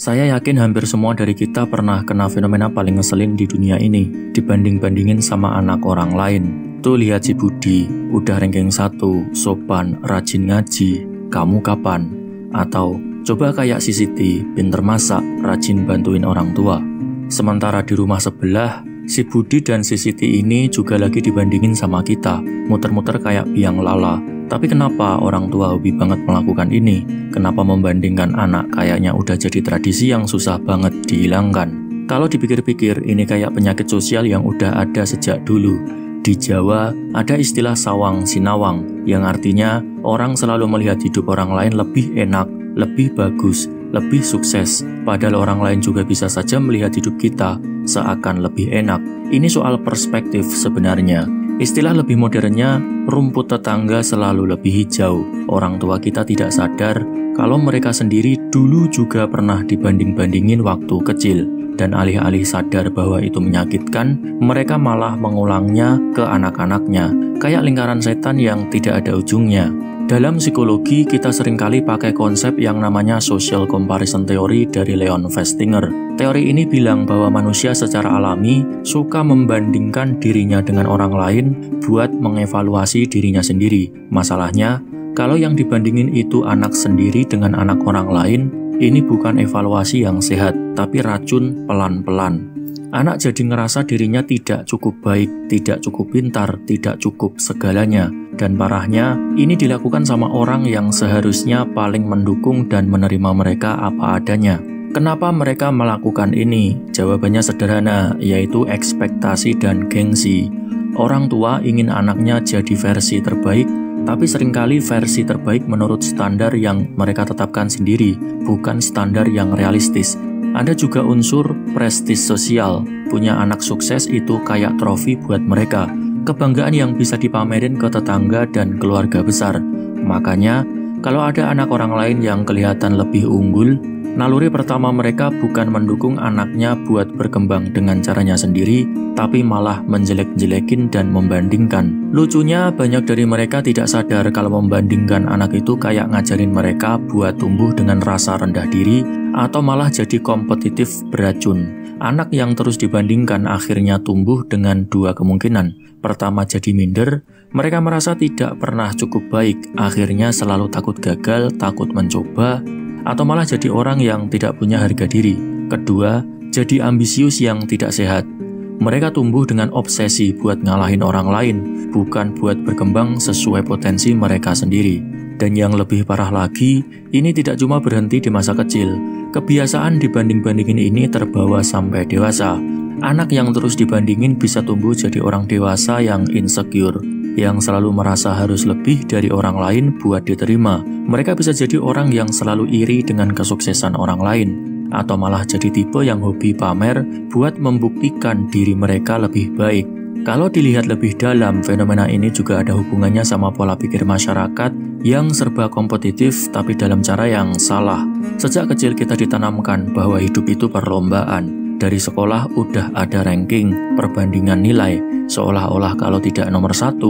Saya yakin hampir semua dari kita pernah kena fenomena paling ngeselin di dunia ini, dibanding-bandingin sama anak orang lain. Tuh lihat si Budi, udah ranking 1, sopan, rajin ngaji, kamu kapan? Atau coba kayak si Siti, pinter masak, rajin bantuin orang tua. Sementara di rumah sebelah, si Budi dan si Siti ini juga lagi dibandingin sama kita, muter-muter kayak biang lala. Tapi kenapa orang tua hobi banget melakukan ini? Kenapa membandingkan anak kayaknya udah jadi tradisi yang susah banget dihilangkan? Kalau dipikir-pikir, ini kayak penyakit sosial yang udah ada sejak dulu. Di Jawa, ada istilah sawang sinawang, yang artinya orang selalu melihat hidup orang lain lebih enak, lebih bagus, lebih sukses. Padahal orang lain juga bisa saja melihat hidup kita seakan lebih enak. Ini soal perspektif sebenarnya. Istilah lebih modernnya, rumput tetangga selalu lebih hijau. Orang tua kita tidak sadar kalau mereka sendiri dulu juga pernah dibanding-bandingin waktu kecil. Dan alih-alih sadar bahwa itu menyakitkan, mereka malah mengulangnya ke anak-anaknya. Kayak lingkaran setan yang tidak ada ujungnya. Dalam psikologi, kita seringkali pakai konsep yang namanya social comparison theory dari Leon Festinger. Teori ini bilang bahwa manusia secara alami suka membandingkan dirinya dengan orang lain buat mengevaluasi dirinya sendiri. Masalahnya, kalau yang dibandingin itu anak sendiri dengan anak orang lain, ini bukan evaluasi yang sehat, tapi racun pelan-pelan. Anak jadi ngerasa dirinya tidak cukup baik, tidak cukup pintar, tidak cukup segalanya. Dan parahnya, ini dilakukan sama orang yang seharusnya paling mendukung dan menerima mereka apa adanya. Kenapa mereka melakukan ini? Jawabannya sederhana, yaitu ekspektasi dan gengsi. Orang tua ingin anaknya jadi versi terbaik, tapi seringkali versi terbaik menurut standar yang mereka tetapkan sendiri, bukan standar yang realistis. Ada juga unsur prestis sosial. Punya anak sukses itu kayak trofi buat mereka. Kebanggaan yang bisa dipamerin ke tetangga dan keluarga besar. Makanya, kalau ada anak orang lain yang kelihatan lebih unggul, naluri pertama mereka bukan mendukung anaknya buat berkembang dengan caranya sendiri, tapi malah menjelek-jelekin dan membandingkan. Lucunya, banyak dari mereka tidak sadar kalau membandingkan anak itu kayak ngajarin mereka buat tumbuh dengan rasa rendah diri, atau malah jadi kompetitif beracun. Anak yang terus dibandingkan akhirnya tumbuh dengan dua kemungkinan. Pertama, jadi minder, mereka merasa tidak pernah cukup baik, akhirnya selalu takut gagal, takut mencoba, atau malah jadi orang yang tidak punya harga diri. Kedua, jadi ambisius yang tidak sehat. Mereka tumbuh dengan obsesi buat ngalahin orang lain, bukan buat berkembang sesuai potensi mereka sendiri. Dan yang lebih parah lagi, ini tidak cuma berhenti di masa kecil. Kebiasaan dibanding-bandingin ini terbawa sampai dewasa. Anak yang terus dibandingin bisa tumbuh jadi orang dewasa yang insecure, yang selalu merasa harus lebih dari orang lain buat diterima. Mereka bisa jadi orang yang selalu iri dengan kesuksesan orang lain, atau malah jadi tipe yang hobi pamer buat membuktikan diri mereka lebih baik. Kalau dilihat lebih dalam, fenomena ini juga ada hubungannya sama pola pikir masyarakat yang serba kompetitif tapi dalam cara yang salah. Sejak kecil kita ditanamkan bahwa hidup itu perlombaan. Dari sekolah udah ada ranking, perbandingan nilai, seolah-olah kalau tidak nomor 1,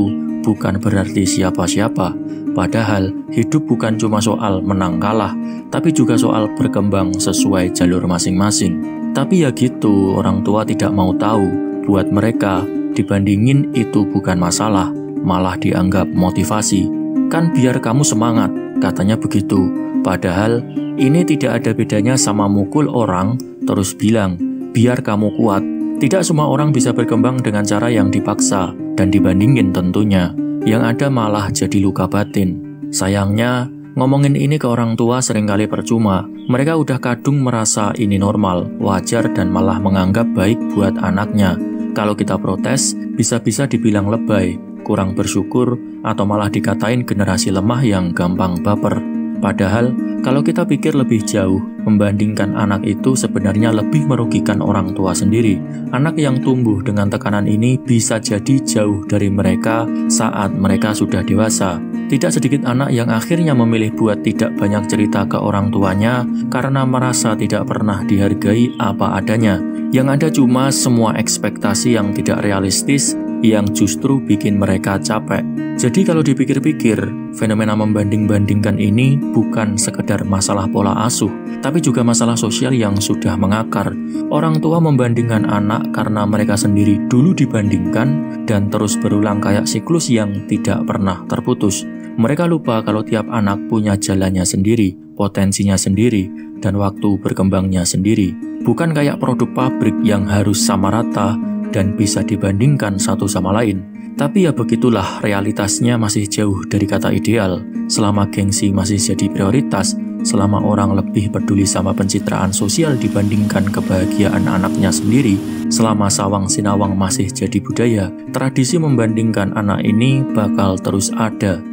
bukan berarti siapa-siapa. Padahal, hidup bukan cuma soal menang kalah, tapi juga soal berkembang sesuai jalur masing-masing. Tapi ya gitu, orang tua tidak mau tahu. Buat mereka, dibandingin itu bukan masalah, malah dianggap motivasi. Kan biar kamu semangat, katanya begitu. Padahal, ini tidak ada bedanya sama mukul orang, terus bilang, biar kamu kuat. Tidak semua orang bisa berkembang dengan cara yang dipaksa dan dibandingin tentunya. Yang ada malah jadi luka batin. Sayangnya, ngomongin ini ke orang tua seringkali percuma. Mereka udah kadung merasa ini normal, wajar dan malah menganggap baik buat anaknya. Kalau kita protes, bisa-bisa dibilang lebay, kurang bersyukur, atau malah dikatain generasi lemah yang gampang baper. Padahal, kalau kita pikir lebih jauh, membandingkan anak itu sebenarnya lebih merugikan orang tua sendiri. Anak yang tumbuh dengan tekanan ini bisa jadi jauh dari mereka saat mereka sudah dewasa. Tidak sedikit anak yang akhirnya memilih buat tidak banyak cerita ke orang tuanya karena merasa tidak pernah dihargai apa adanya. Yang ada cuma semua ekspektasi yang tidak realistis yang justru bikin mereka capek. Jadi kalau dipikir-pikir, fenomena membanding-bandingkan ini bukan sekedar masalah pola asuh, tapi juga masalah sosial yang sudah mengakar. Orang tua membandingkan anak karena mereka sendiri dulu dibandingkan dan terus berulang kayak siklus yang tidak pernah terputus. Mereka lupa kalau tiap anak punya jalannya sendiri, potensinya sendiri, dan waktu berkembangnya sendiri. Bukan kayak produk pabrik yang harus sama rata dan bisa dibandingkan satu sama lain. Tapi ya begitulah, realitasnya masih jauh dari kata ideal. Selama gengsi masih jadi prioritas, selama orang lebih peduli sama pencitraan sosial dibandingkan kebahagiaan anaknya sendiri, selama sawang sinawang masih jadi budaya, tradisi membandingkan anak ini bakal terus ada